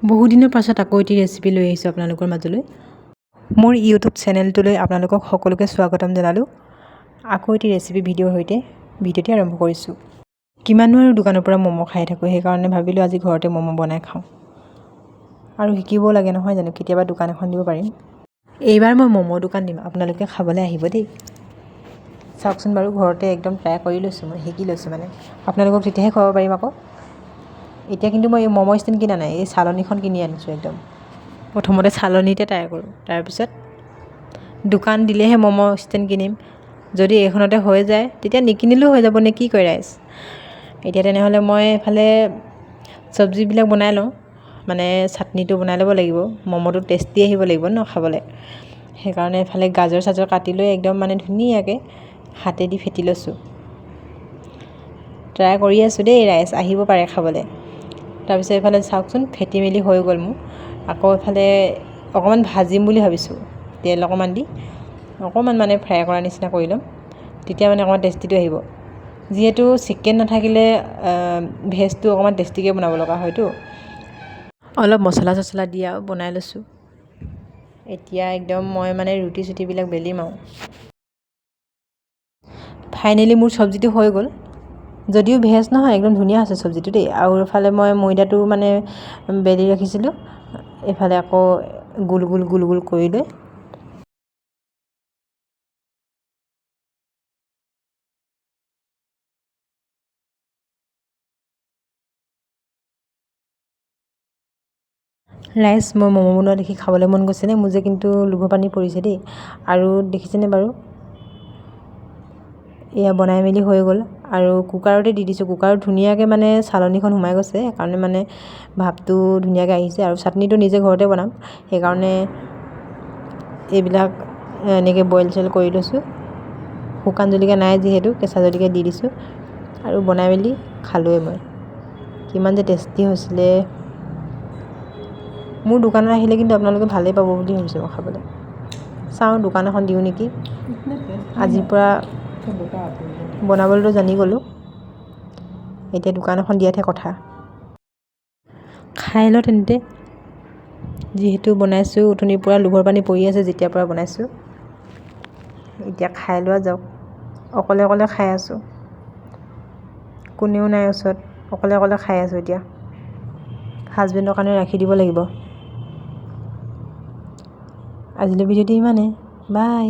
বহুদিনৰ পাছত আকৌ এটি ৰেচিপি লৈ আহিছোঁ আপোনালোকৰ মাজলৈ। মোৰ ইউটিউব চেনেলটোলৈ আপোনালোকক সকলোকে স্বাগতম জনালোঁ। আকৌ এটি ৰেচিপি ভিডিঅ'ৰ সৈতে ভিডিঅ'টি আৰম্ভ কৰিছোঁ। কিমাননো আৰু দোকানৰ পৰা ম'ম' খাই থাকোঁ, সেইকাৰণে ভাবিলোঁ আজি ঘৰতে ম'ম' বনাই খাওঁ। আৰু শিকিবও লাগে নহয় জানো, কেতিয়াবা দোকান এখন দিব পাৰিম। এইবাৰ মই ম'ম' দোকান দিম, আপোনালোকে খাবলৈ আহিব দেই। চাওকচোন বাৰু, ঘৰতে একদম ট্ৰাই কৰি লৈছোঁ, মই শিকি লৈছোঁ মানে। আপোনালোকক তেতিয়াহে খুৱাব পাৰিম আকৌ। এতিয়া কিন্তু মই এই ম'ম' ষ্টেণ্ড কিনা নাই, এই চালনীখন কিনি আনিছোঁ একদম। প্ৰথমতে চালনীতে ট্ৰাই কৰোঁ, তাৰপিছত দোকান দিলেহে ম'ম' ষ্টেণ্ড কিনিম। যদি এইখনতে হৈ যায় তেতিয়া নিকিনিলেও হৈ যাব নে কি কয় ৰাইজ। এতিয়া তেনেহ'লে মই এফালে চব্জিবিলাক বনাই লওঁ, মানে চাটনিটো বনাই ল'ব লাগিব। ম'ম'টো টেষ্টি আহিব লাগিব ন খাবলৈ, সেইকাৰণে এফালে গাজৰ চাজৰ কাটি লৈ একদম মানে ধুনীয়াকৈ হাতেদি ফেটি লৈছোঁ। ট্ৰাই কৰি আছোঁ দেই ৰাইজ, আহিব পাৰে খাবলৈ। তাৰপিছত এইফালে চাওকচোন ফেটি মেলি হৈ গ'ল মোৰ। আকৌ এফালে অকণমান ভাজিম বুলি ভাবিছোঁ, তেল অকণমান দি অকণমান মানে ফ্ৰাই কৰা নিচিনা কৰি ল'ম, তেতিয়া মানে অকণমান টেষ্টিটো আহিব। যিহেতু চিকেন নাথাকিলে ভেজটো অকণমান টেষ্টিকৈ বনাব লগা হয়তো। অলপ মছলা চছলা দি আৰু বনাই লৈছোঁ। এতিয়া একদম মই মানে ৰুটি চুটিবিলাক বেলিম আৰু। ফাইনেলি মোৰ চব্জিটো হৈ গ'ল, যদিও ভেজ নহয় একদম ধুনীয়া হৈছে চব্জিটো দেই। আৰু এফালে মই ময়দাটো মানে বেলি ৰাখিছিলোঁ, এইফালে আকৌ গোল গোল গোল গোল কৰি লৈ ৰাইজ, মই ম'ম' বনোৱা দেখি খাবলৈ মন গৈছেনে? মোৰ যে কিন্তু লোভৰ পানী পৰিছে দেই। আৰু দেখিছেনে বাৰু, এয়া বনাই মেলি হৈ গ'ল। আৰু কুকাৰতে দি দিছোঁ, কুকাৰত ধুনীয়াকৈ মানে চালনীখন সোমাই গৈছে, সেইকাৰণে মানে ভাপটো ধুনীয়াকৈ আহিছে। আৰু চাটনিটো নিজে ঘৰতে বনাম, সেইকাৰণে এইবিলাক এনেকৈ বইল চইল কৰি লৈছোঁ। শুকান জলকীয়া নাই যিহেতু, কেঁচা জলকীয়া দি দিছোঁ আৰু বনাই মেলি খালোঁৱে মই। কিমান যে টেষ্টি হৈছিলে। মোৰ দোকানত আহিলে কিন্তু আপোনালোকে ভালেই পাব বুলি ভাবিছোঁ মই খাবলৈ। চাওঁ দোকান এখন দিওঁ নেকি, আজিৰ পৰা বনাবলৈতো জানি গ'লোঁ, এতিয়া দোকান এখন দিয়াতহে কথা। খাই লওঁ তেন্তে, যিহেতু বনাইছোঁ, অথনিৰ পৰা লোভৰ পানী পৰি আছে যেতিয়াৰ পৰা বনাইছোঁ। এতিয়া খাই লোৱা যাওক। অকলে অকলে খাই আছোঁ, কোনেও নাই ওচৰত, অকলে অকলে খাই আছোঁ। এতিয়া হাজবেণ্ডৰ কাৰণে ৰাখি দিব লাগিব। আজিলৈ ভিডিঅ'টো ইমানেই, বাই।